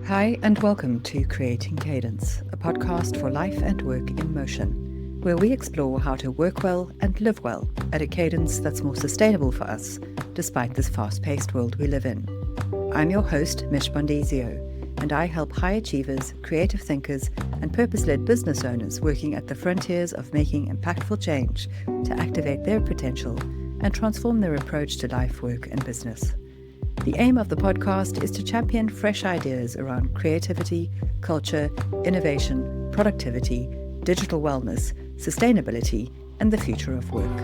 Hi and welcome to Creating Cadence, a podcast for life and work in motion, where we explore how to work well and live well at a cadence that's more sustainable for us, despite this fast-paced world we live in. I'm your host, Mish Bondizio, and I help high achievers, creative thinkers, and purpose-led business owners working at the frontiers of making impactful change to activate their potential and transform their approach to life, work, and business. The aim of the podcast is to champion fresh ideas around creativity, culture, innovation, productivity, digital wellness, sustainability, and the future of work.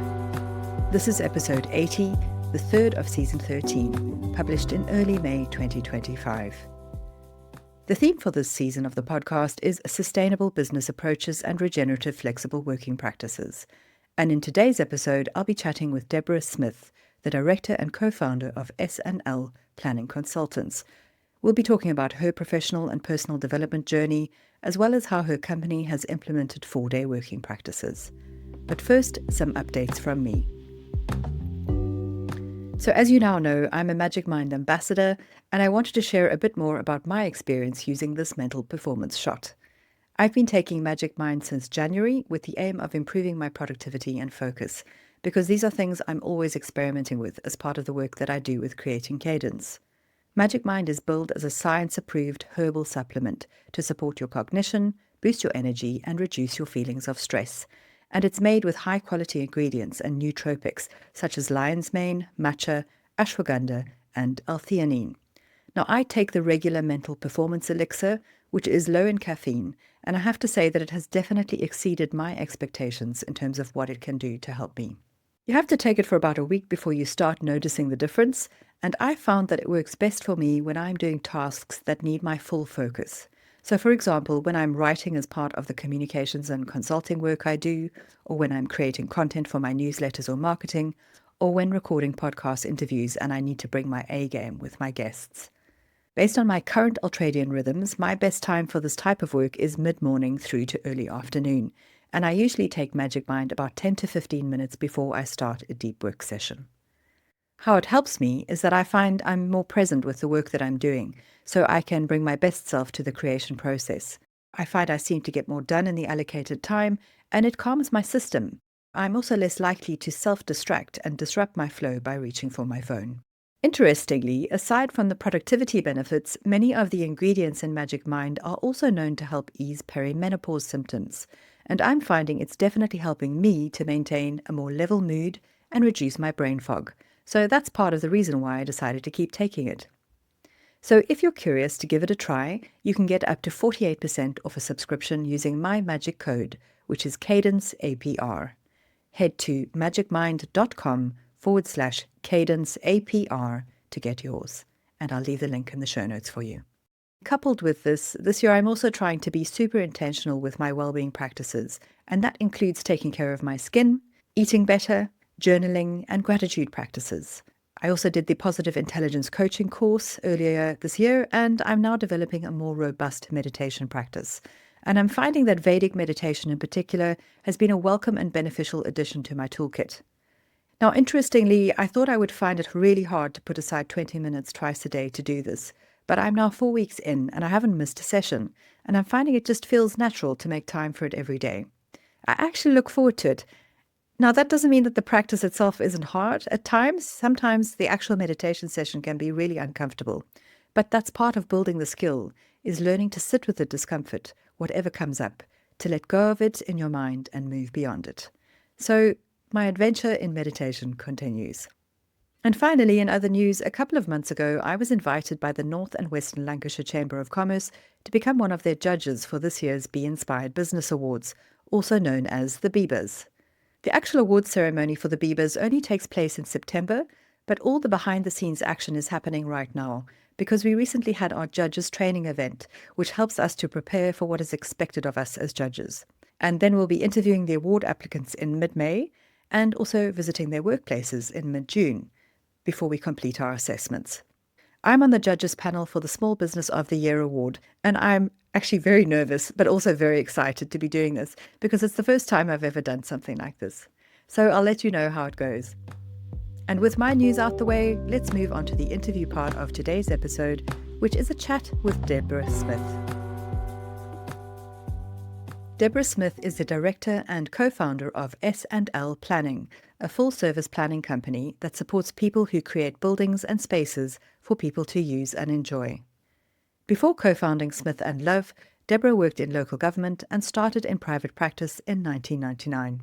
This is episode 80, the third of season 13, published in early May 2025. The theme for this season of the podcast is sustainable business approaches and regenerative flexible working practices. And in today's episode, I'll be chatting with Deborah Smith, the director and co-founder of S&L Planning Consultants. We'll be talking about her professional and personal development journey, as well as how her company has implemented 4-day working practices. But first, some updates from me. So as you now know, I'm a Magic Mind ambassador, and I wanted to share a bit more about my experience using this mental performance shot. I've been taking Magic Mind since January with the aim of improving my productivity and focus, because these are things I'm always experimenting with as part of the work that I do with Creating Cadence. Magic Mind is billed as a science-approved herbal supplement to support your cognition, boost your energy, and reduce your feelings of stress. And it's made with high-quality ingredients and nootropics such as lion's mane, matcha, ashwagandha, and L-theanine. Now, I take the regular mental performance elixir, which is low in caffeine, and I have to say that it has definitely exceeded my expectations in terms of what it can do to help me. You have to take it for about a week before you start noticing the difference, and I found that it works best for me when I'm doing tasks that need my full focus. So, for example, when I'm writing as part of the communications and consulting work I do, or when I'm creating content for my newsletters or marketing, or when recording podcast interviews and I need to bring my A game with my guests. Based on my current ultradian rhythms, my best time for this type of work is mid-morning through to early afternoon, and I usually take Magic Mind about 10 to 15 minutes before I start a deep work session. How it helps me is that I find I'm more present with the work that I'm doing, so I can bring my best self to the creation process. I find I seem to get more done in the allocated time, and it calms my system. I'm also less likely to self-distract and disrupt my flow by reaching for my phone. Interestingly, aside from the productivity benefits, many of the ingredients in Magic Mind are also known to help ease perimenopause symptoms, and I'm finding it's definitely helping me to maintain a more level mood and reduce my brain fog. So that's part of the reason why I decided to keep taking it. So if you're curious to give it a try, you can get up to 48% off a subscription using my magic code, which is Cadence APR. Head to magicmind.com/Cadence APR to get yours, and I'll leave the link in the show notes for you. Coupled with this year I'm also trying to be super intentional with my well-being practices, and that includes taking care of my skin, eating better, journaling, and gratitude practices. I also did the Positive Intelligence Coaching course earlier this year, and I'm now developing a more robust meditation practice. And I'm finding that Vedic meditation in particular has been a welcome and beneficial addition to my toolkit. Now, interestingly, I thought I would find it really hard to put aside 20 minutes twice a day to do this, but I'm now 4 weeks in and I haven't missed a session, and I'm finding it just feels natural to make time for it every day. I actually look forward to it. Now, that doesn't mean that the practice itself isn't hard. At times, sometimes the actual meditation session can be really uncomfortable, but that's part of building the skill, is learning to sit with the discomfort, whatever comes up, to let go of it in your mind and move beyond it. So, my adventure in meditation continues. And finally, in other news, a couple of months ago, I was invited by the North and Western Lancashire Chamber of Commerce to become one of their judges for this year's Be Inspired Business Awards, also known as the BIBAs. The actual awards ceremony for the BIBAs only takes place in September, but all the behind-the-scenes action is happening right now, because we recently had our judges training event, which helps us to prepare for what is expected of us as judges. And then we'll be interviewing the award applicants in mid-May and also visiting their workplaces in mid-June before we complete our assessments. I'm on the judges panel for the Small Business of the Year award, and I'm actually very nervous, but also very excited to be doing this because it's the first time I've ever done something like this. So I'll let you know how it goes. And with my news out the way, let's move on to the interview part of today's episode which is a chat with Deborah Smith. Deborah Smith is the director and co-founder of S&L Planning, a full-service planning company that supports people who create buildings and spaces for people to use and enjoy. Before co-founding Smith & Love, Deborah worked in local government and started in private practice in 1999.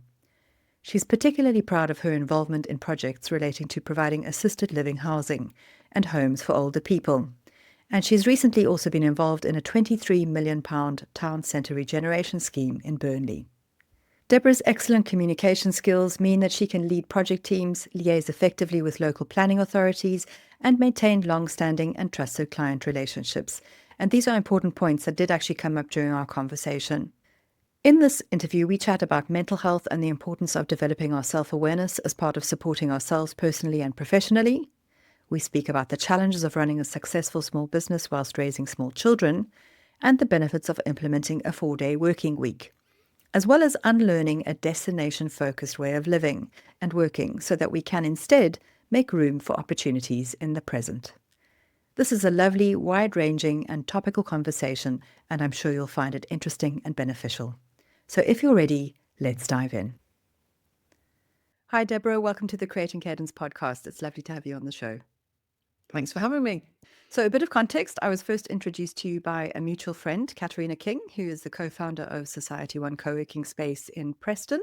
She's particularly proud of her involvement in projects relating to providing assisted living housing and homes for older people. And she's recently also been involved in a £23 million town centre regeneration scheme in Burnley. Deborah's excellent communication skills mean that she can lead project teams, liaise effectively with local planning authorities, and maintain long-standing and trusted client relationships. And these are important points that did actually come up during our conversation. In this interview, we chat about mental health and the importance of developing our self-awareness as part of supporting ourselves personally and professionally. We speak about the challenges of running a successful small business whilst raising small children, and the benefits of implementing a 4-day working week, as well as unlearning a destination-focused way of living and working so that we can instead make room for opportunities in the present. This is a lovely, wide-ranging and topical conversation, and I'm sure you'll find it interesting and beneficial. So if you're ready, let's dive in. Hi, Deborah. Welcome to the Creating Cadence podcast. It's lovely to have you on the show. Thanks for having me. So a bit of context, I was first introduced to you by a mutual friend, Katarina King, who is the co-founder of Society One co-working space in Preston.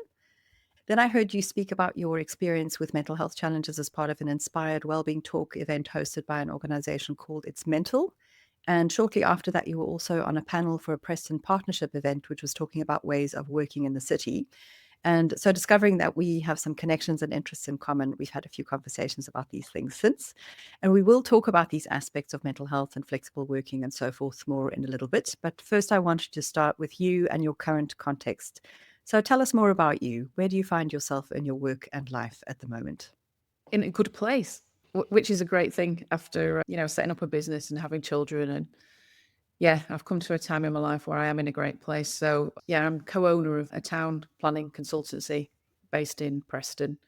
Then I heard you speak about your experience with mental health challenges as part of an inspired wellbeing talk event hosted by an organization called It's Mental. And shortly after that, you were also on a panel for a Preston partnership event, which was talking about ways of working in the city. And so discovering that we have some connections and interests in common, we've had a few conversations about these things since. And we will talk about these aspects of mental health and flexible working and so forth more in a little bit. But first, I wanted to start with you and your current context. So tell us more about you. Where do you find yourself in your work and life at the moment? In a good place, which is a great thing after, setting up a business and having children. And yeah, I've come to a time in my life where I am in a great place. So yeah, I'm co-owner of a town planning consultancy based in Preston.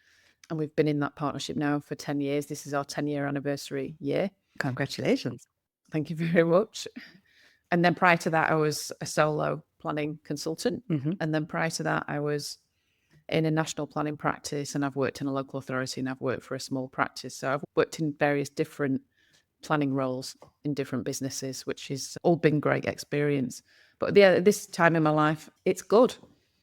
And we've been in that partnership now for 10 years. This is our 10-year anniversary year. Congratulations. Thank you very much. And then prior to that, I was a solo planning consultant. Mm-hmm. And then prior to that, I was in a national planning practice, and I've worked in a local authority, and I've worked for a small practice. So I've worked in various different planning roles in different businesses, which has all been great experience. But yeah, this time in my life, it's good.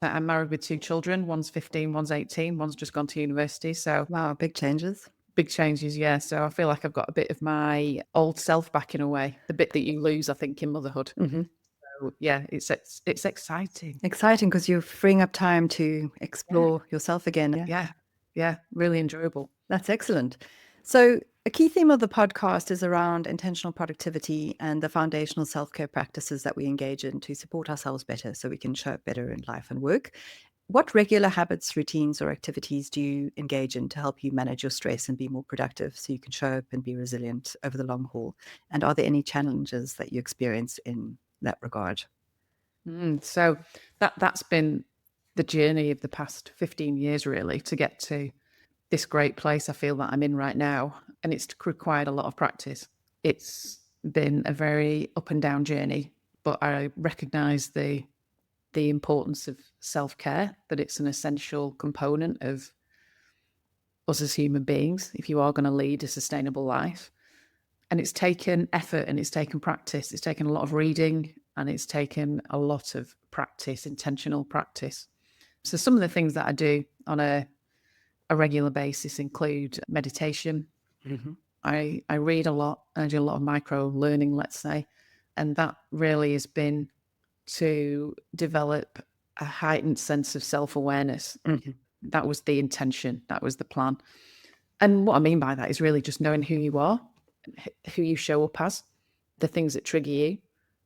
I'm married with 2 children. One's 15, one's 18, one's just gone to university. So wow, big changes. Big changes, yeah. So I feel like I've got a bit of my old self back in a way, the bit that you lose, I think, in motherhood. Mm-hmm. So yeah, it's exciting. Exciting because you're freeing up time to explore yourself again. Yeah, really enjoyable. That's excellent. So a key theme of the podcast is around intentional productivity and the foundational self-care practices that we engage in to support ourselves better so we can show up better in life and work. What regular habits, routines, or activities do you engage in to help you manage your stress and be more productive so you can show up and be resilient over the long haul? And are there any challenges that you experience in that regard? So that's been the journey of the past 15 years, really, to get to this great place I feel that I'm in right now. And it's required a lot of practice. It's been a very up and down journey, but I recognise the importance of self-care, that it's an essential component of us as human beings if you are going to lead a sustainable life. And it's taken effort and it's taken practice. It's taken a lot of reading and it's taken a lot of practice, intentional practice. So some of the things that I do on a regular basis include meditation. Mm-hmm. I read a lot. I do a lot of micro learning, let's say. And that really has been to develop a heightened sense of self-awareness. Mm-hmm. That was the intention. That was the plan. And what I mean by that is really just knowing who you are, who you show up as, the things that trigger you.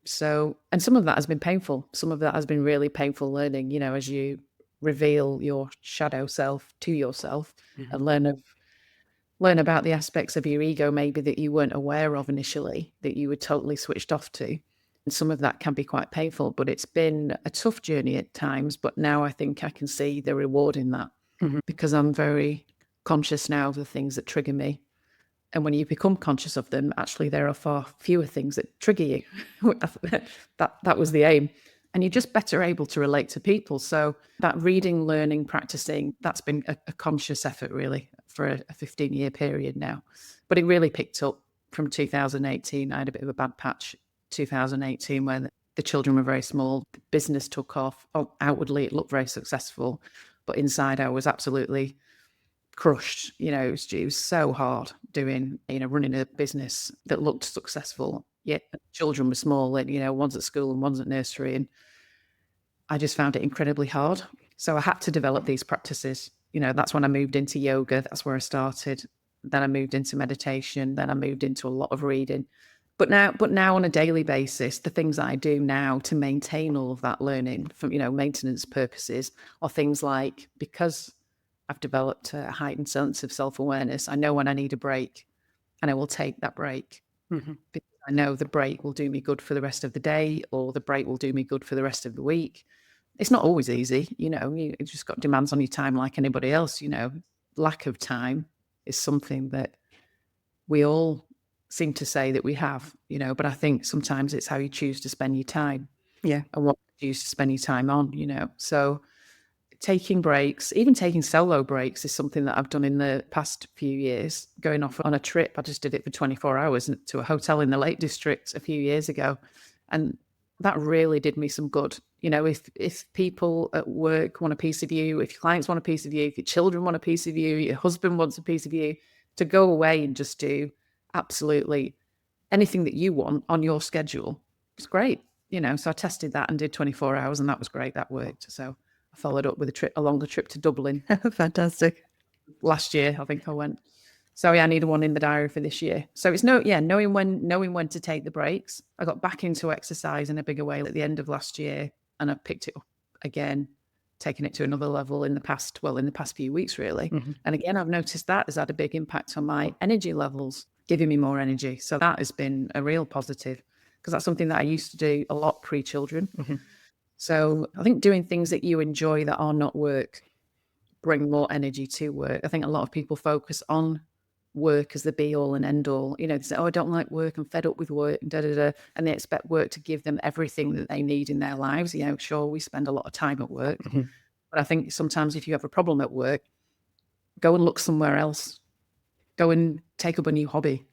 So, and some of that has been painful. Some of that has been really painful learning, as you reveal your shadow self to yourself and learn about the aspects of your ego maybe that you weren't aware of initially, that you were totally switched off to. And some of that can be quite painful, but it's been a tough journey at times. But now I think I can see the reward in that because I'm very conscious now of the things that trigger me And when you become conscious of them, actually there are far fewer things that trigger you. that was the aim. And you're just better able to relate to people. So that reading, learning, practicing, that's been a conscious effort really for a 15-year period now. But it really picked up from 2018. I had a bit of a bad patch 2018 when the children were very small. The business took off. Outwardly, it looked very successful. But inside, I was absolutely crushed. It was so hard doing, running a business that looked successful, yet children were small and, one's at school and one's at nursery. And I just found it incredibly hard. So I had to develop these practices. That's when I moved into yoga. That's where I started. Then I moved into meditation. Then I moved into a lot of reading. But now on a daily basis, the things that I do now to maintain all of that learning for, maintenance purposes are things like, because I've developed a heightened sense of self-awareness, I know when I need a break and I will take that break. Mm-hmm. Because I know the break will do me good for the rest of the day, or the break will do me good for the rest of the week. It's not always easy, you just got demands on your time like anybody else. Lack of time is something that we all seem to say that we have, but I think sometimes it's how you choose to spend your time. Yeah. And what you choose to spend your time on, so taking breaks, even taking solo breaks, is something that I've done in the past few years. Going off on a trip, I just did it for 24 hours to a hotel in the Lake District a few years ago. And that really did me some good. If people at work want a piece of you, if your clients want a piece of you, if your children want a piece of you, your husband wants a piece of you, to go away and just do absolutely anything that you want on your schedule, it's great. So I tested that and did 24 hours and that was great. That worked. So I followed up with a longer trip to Dublin. Fantastic. Last year, I think I went. So yeah, I need one in the diary for this year. So it's knowing when to take the breaks. I got back into exercise in a bigger way at the end of last year, and I've picked it up again, taking it to another level in the past few weeks, really. Mm-hmm. And again, I've noticed that has had a big impact on my energy levels, giving me more energy. So that has been a real positive, because that's something that I used to do a lot pre-children. Mm-hmm. So I think doing things that you enjoy that are not work bring more energy to work. I think a lot of people focus on work as the be all and end all. They say, "Oh, I don't like work. I'm fed up with work," and and they expect work to give them everything that they need in their lives. Sure, we spend a lot of time at work, Mm-hmm. but I think sometimes if you have a problem at work, go and look somewhere else. Go and take up a new hobby.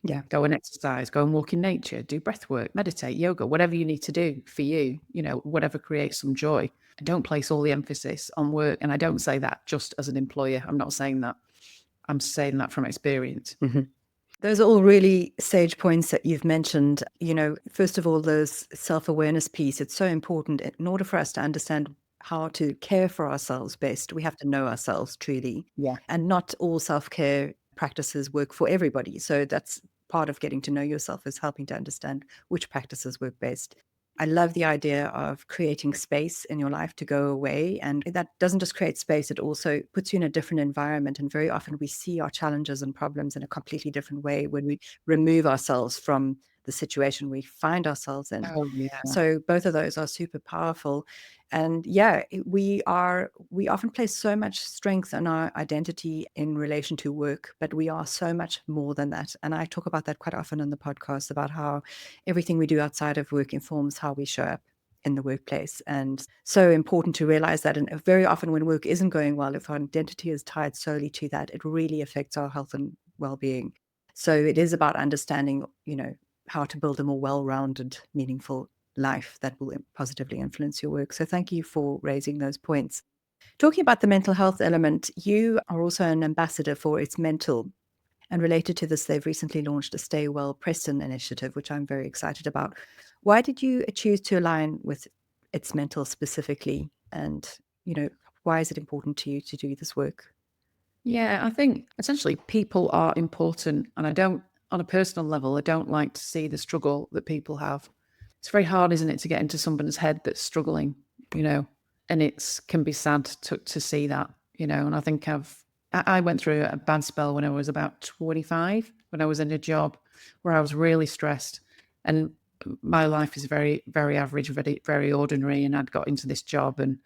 Yeah. Go and exercise, go and walk in nature, do breath work, meditate, yoga, whatever you need to do for you, whatever creates some joy. And don't place all the emphasis on work. And I don't say that just as an employer. I'm not saying that. I'm saying that from experience. Mm-hmm. Those are all really sage points that you've mentioned. First of all, those self-awareness piece, it's so important. In order for us to understand how to care for ourselves best, we have to know ourselves truly. Yeah. And not all self-care practices work for everybody. So that's part of getting to know yourself, is helping to understand which practices work best. I love the idea of creating space in your life to go away. And that doesn't just create space, it also puts you in a different environment. And very often we see our challenges and problems in a completely different way when we remove ourselves from the situation we find ourselves in. Oh, yeah. So both of those are super powerful. And yeah, we often place so much strength on our identity in relation to work, but we are so much more than that. And I talk about that quite often in the podcast, about how everything we do outside of work informs how we show up in the workplace. And so important to realize that. And very often when work isn't going well, if our identity is tied solely to that, it really affects our health and well-being. So it is about understanding, how to build a more well-rounded, meaningful life that will positively influence your work. So thank you for raising those points. Talking about the mental health element, you are also an ambassador for It's Mental. And related to this, they've recently launched a Stay Well Preston initiative, which I'm very excited about. Why did you choose to align with It's Mental specifically? And, why is it important to you to do this work? Yeah, I think essentially people are important. And on a personal level, I don't like to see the struggle that people have. It's very hard, isn't it, to get into someone's head that's struggling, and it can be sad to see that, and I think I went through a bad spell when I was about 25, when I was in a job where I was really stressed, and my life is very, very average, very, very ordinary. And I'd got into this job and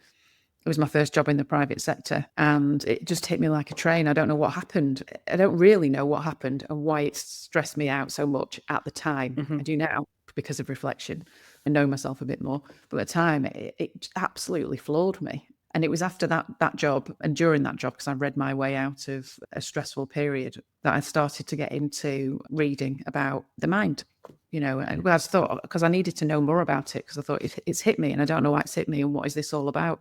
It was my first job in the private sector, and it just hit me like a train. I don't know what happened. I don't really know what happened and why it stressed me out so much at the time. I do now because of reflection and know myself a bit more. But at the time, it absolutely floored me. And it was after that job and during that job, because I read my way out of a stressful period, that I started to get into reading about the mind. And I thought, because I needed to know more about it, because I thought it's hit me and I don't know why it's hit me and what is this all about.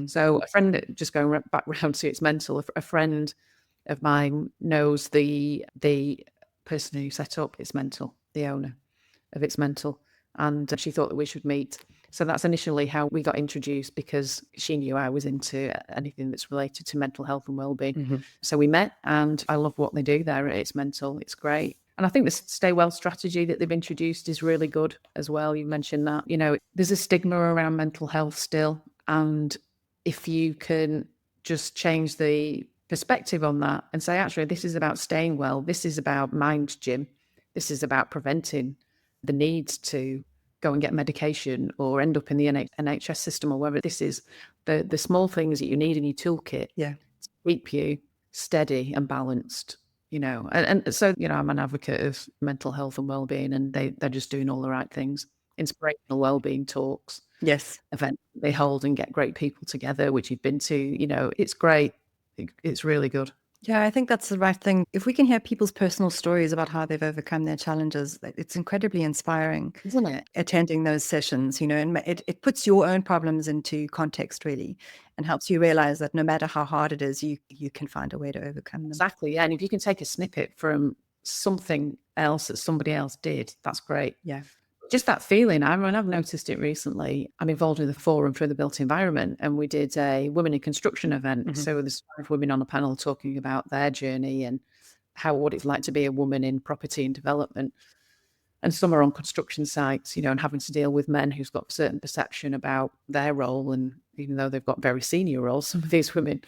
So a friend, just going back round to It's Mental, a friend of mine knows the person who set up It's Mental, the owner of It's Mental, and she thought that we should meet. So that's initially how we got introduced, because she knew I was into anything that's related to mental health and wellbeing. So we met, and I love what they do there at It's Mental. It's great. And I think the Stay Well strategy that they've introduced is really good as well. You mentioned that, there's a stigma around mental health still. And if you can just change the perspective on that and say, actually, this is about staying well, this is about mind gym, this is about preventing the need to go and get medication or end up in the NHS system, or whether this is the small things that you need in your toolkit to keep you steady and balanced. And so, I'm an advocate of mental health and wellbeing, and they're just doing all the right things. Inspirational wellbeing talks, events they hold and get great people together, which you've been to. It's great. It's really good. Yeah, I think that's the right thing. If we can hear people's personal stories about how they've overcome their challenges, it's incredibly inspiring, Isn't it? Attending those sessions, and it puts your own problems into context, really, and helps you realize that no matter how hard it is, you can find a way to overcome them. Exactly. Yeah. And if you can take a snippet from something else that somebody else did, that's great. Yeah. Just that feeling. I've noticed it recently. I'm involved in the Forum for the Built Environment, and we did a Women in Construction event. So there's 5 women on a panel talking about their journey and what it's like to be a woman in property and development. And some are on construction sites, and having to deal with men who's got a certain perception about their role. And even though they've got very senior roles, some of these women,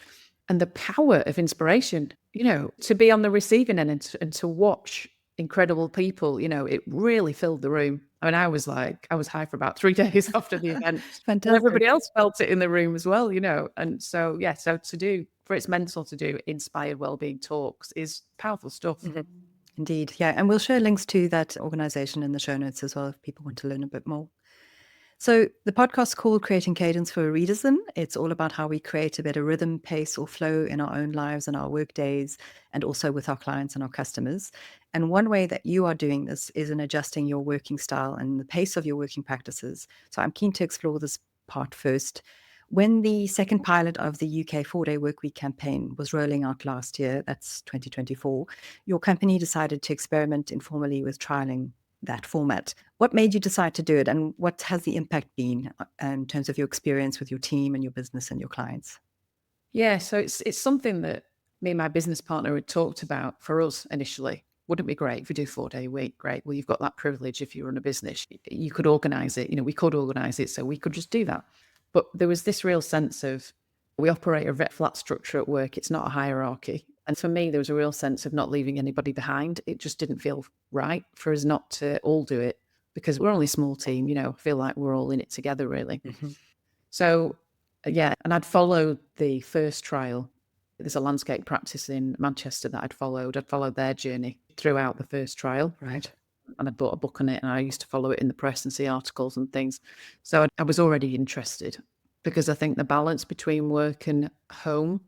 and the power of inspiration, to be on the receiving end and to watch incredible people, it really filled the room. I mean, I was high for about 3 days after the event. Fantastic. And everybody else felt it in the room as well, And so, for It's Mental to do inspired wellbeing talks is powerful stuff. Indeed. Yeah. And we'll share links to that organization in the show notes as well, if people want to learn a bit more. So the podcast's called Creating Cadence for a Reason. It's all about how we create a better rhythm, pace, or flow in our own lives and our work days, and also with our clients and our customers. And one way that you are doing this is in adjusting your working style and the pace of your working practices. So I'm keen to explore this part first. When the second pilot of the UK 4-day workweek campaign was rolling out last year, that's 2024, your company decided to experiment informally with trialing that format. What made you decide to do it, and what has the impact been in terms of your experience with your team and your business and your clients? Yeah, so it's something that me and my business partner had talked about for us initially. Wouldn't it be great if we do 4-day week? Great. Well, you've got that privilege if you run a business. You could organise it. We could organise it, so we could just do that. But there was this real sense of, we operate a very flat structure at work. It's not a hierarchy. And for me, there was a real sense of not leaving anybody behind. It just didn't feel right for us not to all do it, because we're only a small team, I feel like we're all in it together, really. So, yeah, and I'd followed the first trial. There's a landscape practice in Manchester that I'd followed. I'd followed their journey throughout the first trial. Right. And I'd bought a book on it, and I used to follow it in the press and see articles and things. So I was already interested, because I think the balance between work and home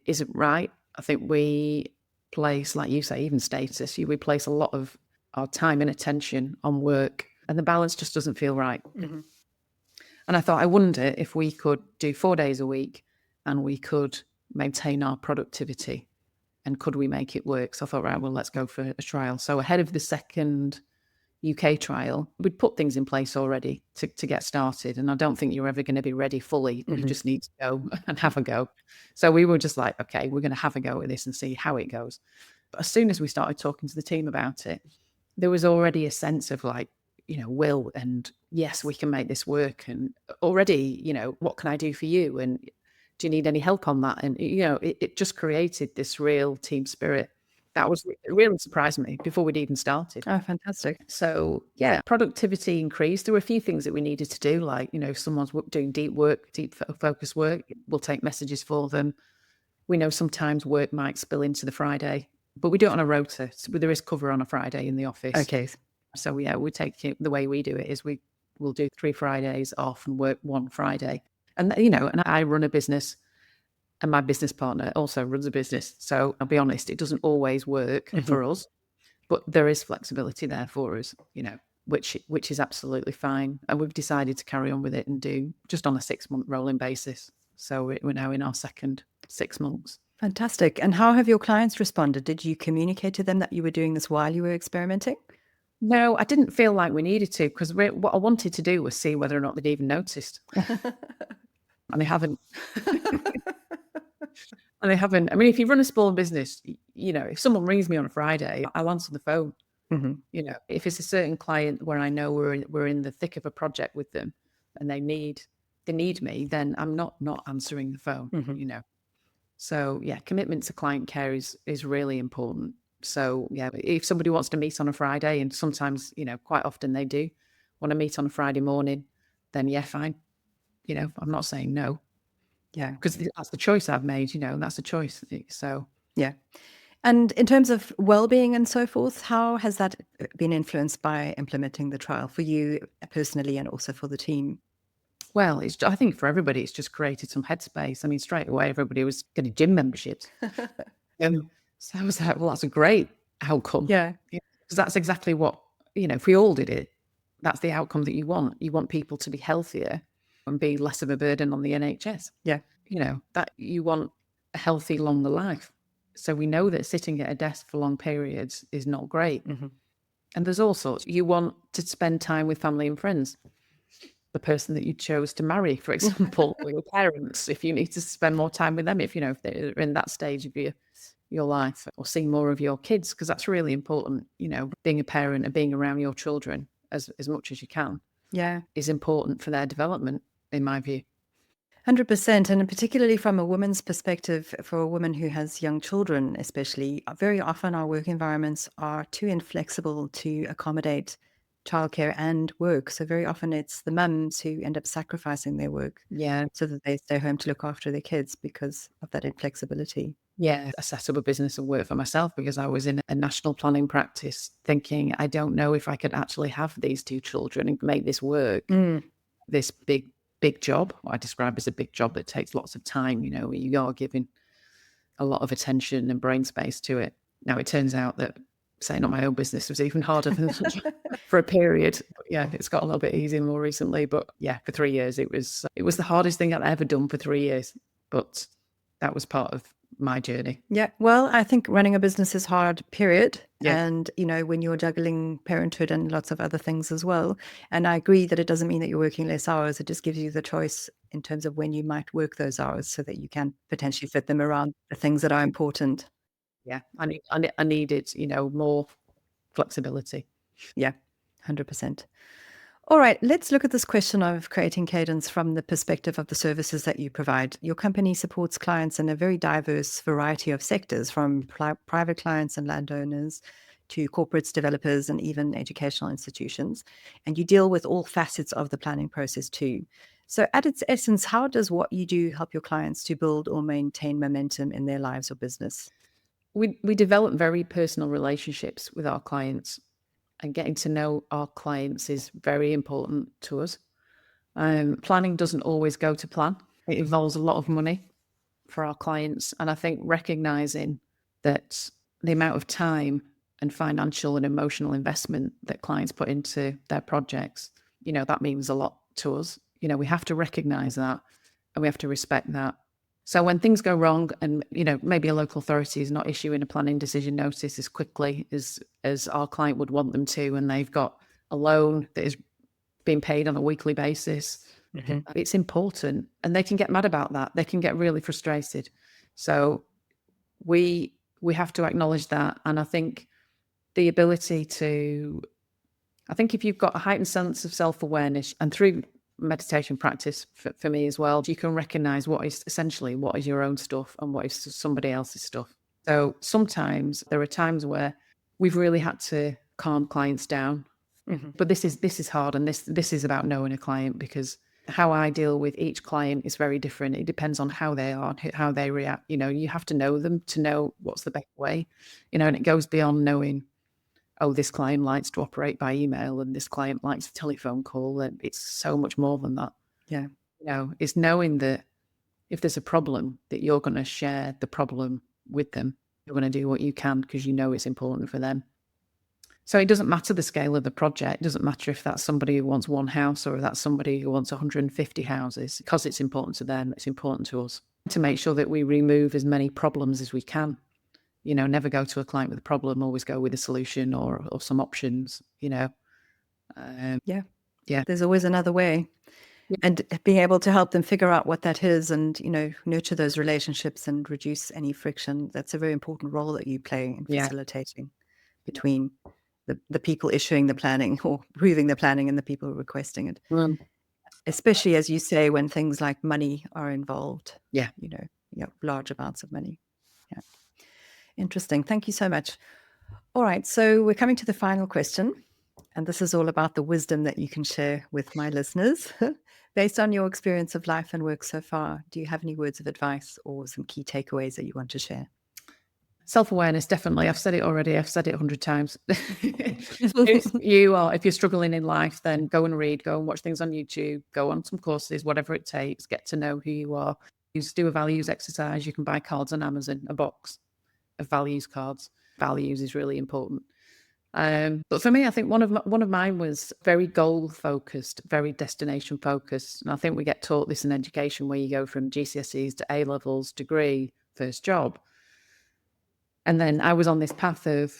isn't right. I think we place, like you say, even status, we place a lot of our time and attention on work, and the balance just doesn't feel right. And I thought, I wonder if we could do 4 days a week and we could maintain our productivity, and could we make it work? So I thought, right, well, let's go for a trial. So ahead of the second UK trial, we'd put things in place already to get started. And I don't think you're ever going to be ready fully. You just need to go and have a go. So we were just like, okay, we're going to have a go at this and see how it goes. But as soon as we started talking to the team about it, there was already a sense of will, and yes, we can make this work. And already, what can I do for you? And do you need any help on that? And, it just created this real team spirit. It really surprised me before we'd even started. Oh, fantastic. So yeah, productivity increased. There were a few things that we needed to do, like, if someone's doing deep focus work, we'll take messages for them. We know sometimes work might spill into the Friday, but we do it on a rota. So there is cover on a Friday in the office. Okay. So yeah, we take it, the way we do it is we'll do 3 Fridays off and work 1 Friday. And and I run a business, and my business partner also runs a business. So I'll be honest, it doesn't always work for us, but there is flexibility there for us, which is absolutely fine. And we've decided to carry on with it and do just on a 6-month rolling basis. So we're now in our second 6 months. Fantastic. And how have your clients responded? Did you communicate to them that you were doing this while you were experimenting? No, I didn't feel like we needed to, because what I wanted to do was see whether or not they'd even noticed. And they haven't. And they haven't. I mean, if you run a small business, if someone rings me on a Friday, I'll answer the phone. If it's a certain client where I know we're in the thick of a project with them and they need me, then I'm not answering the phone. So yeah, commitment to client care is really important. So yeah, if somebody wants to meet on a Friday, and sometimes, quite often they do want to meet on a Friday morning, then yeah, fine. I'm not saying no. Yeah. Because that's the choice I've made, that's a choice. So yeah. And in terms of well-being and so forth, how has that been influenced by implementing the trial for you personally and also for the team? Well, I think for everybody, it's just created some headspace. I mean, straight away, everybody was getting gym memberships. So I was like, well, that's a great outcome. Yeah. Because that's exactly what, if we all did it, that's the outcome that you want. You want people to be healthier and be less of a burden on the NHS. Yeah. That you want a healthy, longer life. So we know that sitting at a desk for long periods is not great. And there's all sorts. You want to spend time with family and friends. The person that you chose to marry, for example, or your parents, if you need to spend more time with them, if they're in that stage of your life, or see more of your kids, because that's really important. Being a parent and being around your children as much as you can, is important for their development, in my view. 100%. And particularly from a woman's perspective, for a woman who has young children, especially, very often our work environments are too inflexible to accommodate childcare and work. So very often it's the mums who end up sacrificing their work so that they stay home to look after their kids because of that inflexibility. Yeah, I set up a business and work for myself because I was in a national planning practice thinking, I don't know if I could actually have these 2 children and make this work. This big job, what I describe as a big job that takes lots of time, where you are giving a lot of attention and brain space to it. Now, it turns out that setting up my own business was even harder for a period. But yeah, it's got a little bit easier more recently. But yeah, for 3 years, it was the hardest thing I'd ever done for 3 years. But that was part of my journey. Yeah. Well, I think running a business is hard, period. Yeah. And, when you're juggling parenthood and lots of other things as well. And I agree that it doesn't mean that you're working less hours. It just gives you the choice in terms of when you might work those hours so that you can potentially fit them around the things that are important. Yeah. I needed, more flexibility. Yeah, 100%. All right, let's look at this question of creating Cadence from the perspective of the services that you provide. Your company supports clients in a very diverse variety of sectors, from private clients and landowners to corporates, developers, and even educational institutions. And you deal with all facets of the planning process too. So at its essence, how does what you do help your clients to build or maintain momentum in their lives or business? We develop very personal relationships with our clients, and getting to know our clients is very important to us. Planning doesn't always go to plan. It involves a lot of money for our clients. And I think recognizing that the amount of time and financial and emotional investment that clients put into their projects, that means a lot to us. We have to recognize that, and we have to respect that. So when things go wrong and, maybe a local authority is not issuing a planning decision notice as quickly as our client would want them to, and they've got a loan that is being paid on a weekly basis, it's important. And they can get mad about that. They can get really frustrated. So we have to acknowledge that. And I think the ability to, if you've got a heightened sense of self-awareness, and through meditation practice for me as well, you can recognize what is your own stuff and what is somebody else's stuff. So sometimes there are times where we've really had to calm clients down. But this is hard, and this is about knowing a client, because how I deal with each client is very different. It depends on how they are, how they react. You have to know them to know what's the best way. And it goes beyond knowing, oh, this client likes to operate by email and this client likes a telephone call, and it's so much more than that. Yeah. It's knowing that if there's a problem, that you're going to share the problem with them. You're going to do what you can because you know it's important for them. So it doesn't matter the scale of the project. It doesn't matter if that's somebody who wants one house or if that's somebody who wants 150 houses, because it's important to them. It's important to us to make sure that we remove as many problems as we can. Never go to a client with a problem, always go with a solution or some options, Yeah. Yeah. There's always another way. Yeah. And being able to help them figure out what that is and, nurture those relationships and reduce any friction. That's a very important role that you play in Yeah. facilitating between the people issuing the planning or approving the planning and the people requesting it. Especially, as you say, when things like money are involved. Yeah. Large amounts of money. Yeah. Interesting. Thank you so much. All right. So we're coming to the final question. And this is all about the wisdom that you can share with my listeners. Based on your experience of life and work so far, do you have any words of advice or some key takeaways that you want to share? Self-awareness, definitely. I've said it already. I've said it 100 times. If you're struggling in life, then go and read, go and watch things on YouTube, go on some courses, whatever it takes, get to know who you are. Do a values exercise. You can buy cards on Amazon, a box of values cards. Values is really important. But for me, I think one of mine was very goal focused, very destination focused. And I think we get taught this in education, where you go from GCSEs to A levels, degree, first job. And then I was on this path of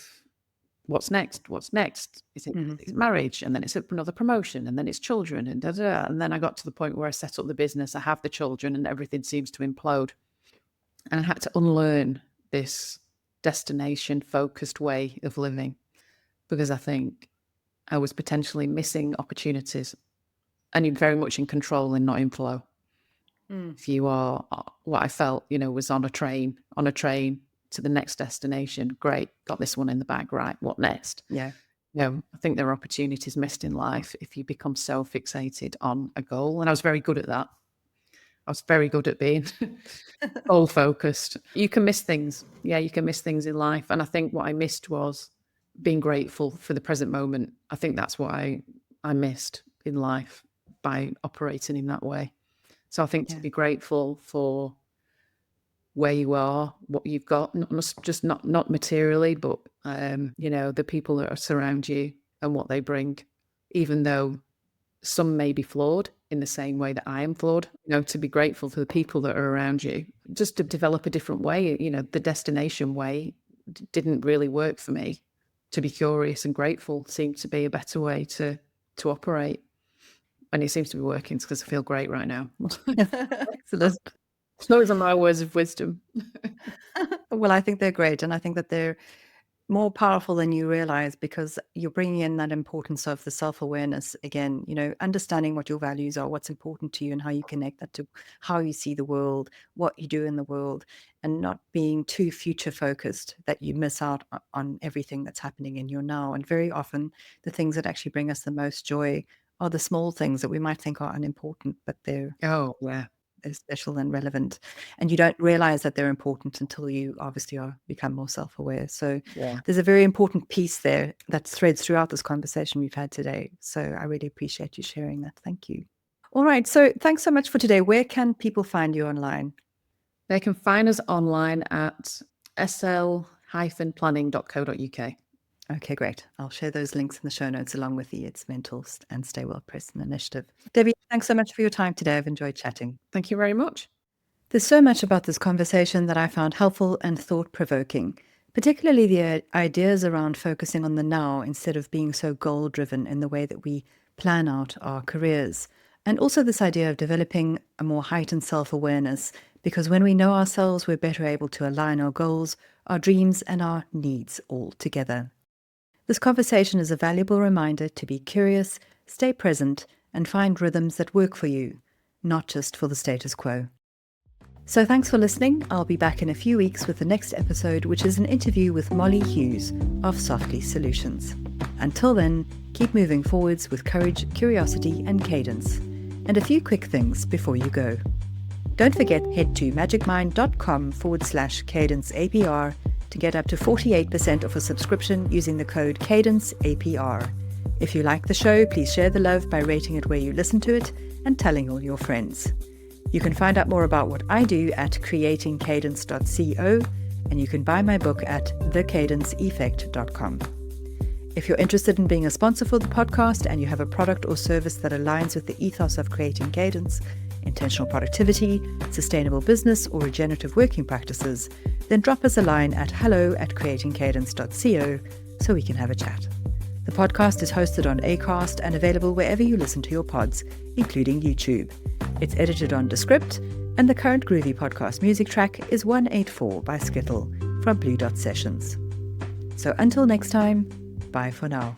what's next? What's next? Is it it's marriage? And then it's another promotion, and then it's children, and da, da, da. And then I got to the point where I set up the business, I have the children, and everything seems to implode. And I had to unlearn this destination focused way of living, because I think I was potentially missing opportunities, and you're very much in control and not in flow. If you are, what I felt, was on a train to the next destination. Great, got this one in the bag, right? What next? Yeah. I think there are opportunities missed in life if you become so fixated on a goal. And I was very good at that. I was very good at being goal focused. You can miss things. Yeah, you can miss things in life. And I think what I missed was being grateful for the present moment. I think that's what I missed in life by operating in that way. So I think to be grateful for where you are, what you've got, not materially, but the people that surround you and what they bring, even though some may be flawed in the same way that I am flawed. To be grateful for the people that are around you, just to develop a different way. The destination way didn't really work for me. To be curious and grateful seemed to be a better way to operate, and it seems to be working because I feel great right now. Excellent. Those are my words of wisdom. Well, I think they're great. And I think that they're more powerful than you realize, because you're bringing in that importance of the self-awareness again, understanding what your values are, what's important to you, and how you connect that to how you see the world, what you do in the world, and not being too future focused that you miss out on everything that's happening in your now. And very often the things that actually bring us the most joy are the small things that we might think are unimportant, but they're special and relevant, and you don't realize that they're important until you obviously become more self-aware. So there's a very important piece there that threads throughout this conversation we've had today. So I really appreciate you sharing that. Thank you. All right, so thanks so much for today. Where can people find you online? They can find us online at sl-planning.co.uk. Okay, great. I'll share those links in the show notes along with the It's Mental and Stay Well Preston initiative. Debbie, thanks so much for your time today. I've enjoyed chatting. Thank you very much. There's so much about this conversation that I found helpful and thought-provoking, particularly the ideas around focusing on the now instead of being so goal-driven in the way that we plan out our careers. And also this idea of developing a more heightened self-awareness, because when we know ourselves, we're better able to align our goals, our dreams, and our needs all together. This conversation is a valuable reminder to be curious, stay present, and find rhythms that work for you, not just for the status quo. So thanks for listening. I'll be back in a few weeks with the next episode, which is an interview with Molly Hughes of Softly Solutions. Until then, keep moving forwards with courage, curiosity, and cadence. And a few quick things before you go. Don't forget, head to magicmind.com/Cadence APR to get up to 48% off a subscription using the code Cadence APR. If you like the show, please share the love by rating it where you listen to it and telling all your friends. You can find out more about what I do at creatingcadence.co, and you can buy my book at thecadenceeffect.com. If you're interested in being a sponsor for the podcast and you have a product or service that aligns with the ethos of creating cadence, intentional productivity, sustainable business, or regenerative working practices, then drop us a line at hello@creatingcadence.co so we can have a chat. The podcast is hosted on Acast and available wherever you listen to your pods, including YouTube. It's edited on Descript, and the current groovy podcast music track is 184 by Skittle from Blue Dot Sessions. So until next time, bye for now.